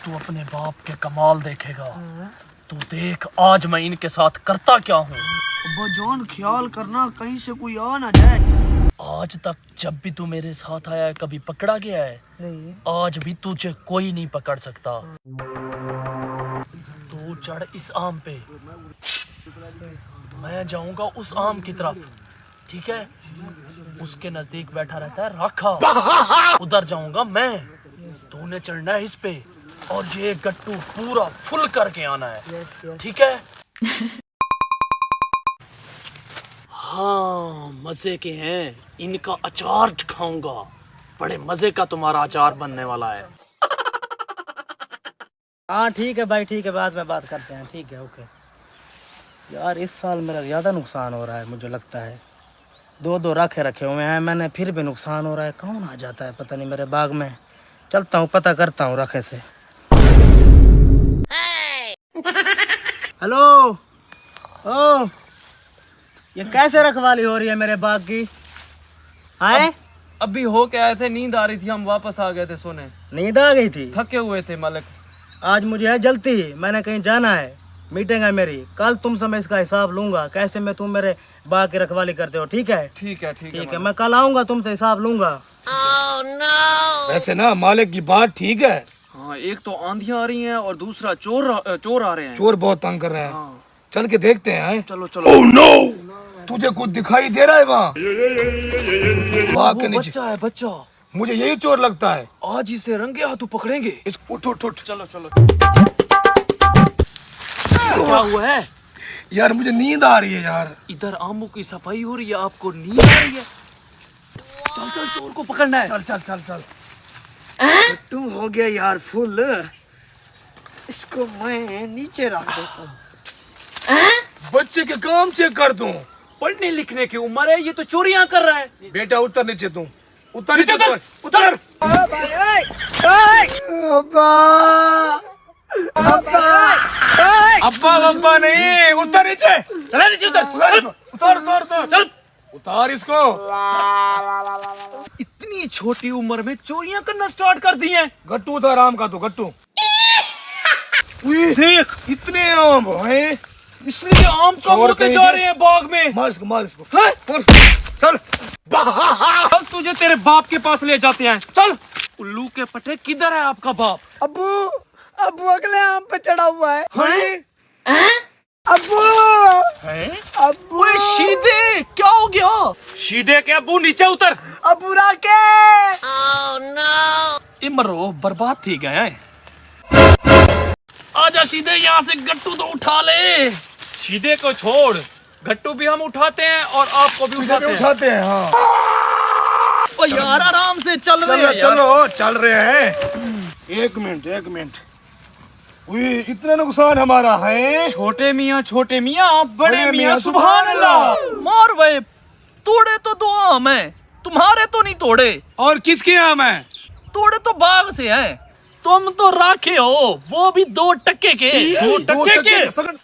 तू अपने बाप के कमाल देखेगा। तू देख आज मैं इनके साथ करता क्या हूँ। जान ख्याल करना कहीं से कोई आ ना जाए। आज तक जब भी तू मेरे साथ आया है कभी पकड़ा गया है? नहीं। आज भी तुझे कोई नहीं पकड़ सकता। तू चढ़ इस आम पे, मैं जाऊंगा उस आम की तरफ, ठीक है? उसके नजदीक बैठा रहता है राखा, उधर जाऊंगा मैं। तूने चढ़ना है इस पे और ये गट्टू पूरा फुल करके आना है, ठीक है? हाँ मजे के हैं, इनका अचार खाऊंगा। बड़े मजे का तुम्हारा अचार बनने वाला है। हाँ ठीक है भाई, ठीक है, बाद में बात करते हैं। ठीक है, ओके। यार इस साल मेरा ज़्यादा नुकसान हो रहा है, मुझे लगता है। दो रखे हुए हैं मैंने, फिर भी नुकसान हो रहा है। कौन आ जाता है पता नहीं मेरे बाग में। चलता हूँ, पता करता हूँ रखे से। हेलो, ओ ये कैसे रखवाली हो रही है मेरे बाग की? आए अभी हो के आए थे, नींद आ रही थी, हम वापस आ गए थे सोने। नींद आ गई थी? थके हुए थे मालिक। आज मुझे है जल्दी, मैंने कहीं जाना है, मीटिंग है मेरी। कल तुमसे मैं इसका हिसाब लूंगा, कैसे में तुम मेरे बाग की रखवाली करते हो। ठीक है? ठीक है, ठीक ठीक है, मैं कल आऊंगा, तुमसे हिसाब लूंगा। वैसे ना मालिक की बात ठीक है। हाँ, एक तो आंधियां आ रही हैं और दूसरा चोर आ रहे हैं। चोर बहुत तंग कर रहे हैं। हाँ। चल के देखते हैं। चलो चलो। Oh, no! तुझे कुछ दिखाई दे रहा है वहाँ? बाग के नीचे बच्चा है, बच्चा। मुझे यही चोर लगता है। आज इसे रंगे हाथों पकड़ेंगे। उठ उठ उठ। चलो चलो। क्या हुआ है? यार मुझे नींद आ रही है यार। इधर आमों की सफाई हो रही है, आपको नींद आ रही है? चल चल, चोर को पकड़ना है। चल चल चल चल। तू हो गया यार फुल, इसको मैं नीचे रख देता हूँ। बच्चे के काम चेक कर तू। पढ़ने लिखने की उम्र है, ये तो चोरियां कर रहा है। बेटा उतर नीचे तू, उतर नीचे नीचे उतर उतर। अब्बा अब्बा नहीं, उतर नीचे। चला नीचे उतर। उतर उतर उतर उतर। उतार इसको। इतनी छोटी उम्र में चोरियां करना स्टार्ट कर दी हैं। गट्टू था आराम का, तो गट्टू देख इतने आम हैं। इसलिए आम चोर चोर के कहीं जा के। रहे हैं बाग में। मार इसको, मार इसको। हैं? चल। चल तुझे तेरे बाप के पास ले जाते हैं। चल। उल्लू के पटे, किधर है आपका बाप? अबू अगले आम पे चढ़ा हुआ है। हैं? अबू अबू ओए शीदे, क्या हो गया? शीदे के अबू नीचे उतर। अबू राके। इमरो बर्बाद थी गया है। आजा शीदे, यहाँ से गट्टू तो उठा ले। शीदे को छोड़, गट्टू भी हम उठाते हैं और आपको भी उठाते हैं। उठाते हैं। हाँ ओ यार आराम से चल रहे हैं यार। चलो चल रहे हैं। एक मिनट। इतना नुकसान हमारा है। छोटे मियाँ बड़े मियाँ सुभान अल्लाह। मार भाई, तोड़े तो दो आम है, तुम्हारे तो नहीं तोड़े। और किसके आम है? तोड़े तो बाग से हैं। तुम तो राखे हो, वो भी 2 टके के। 2 टके के। पकड़।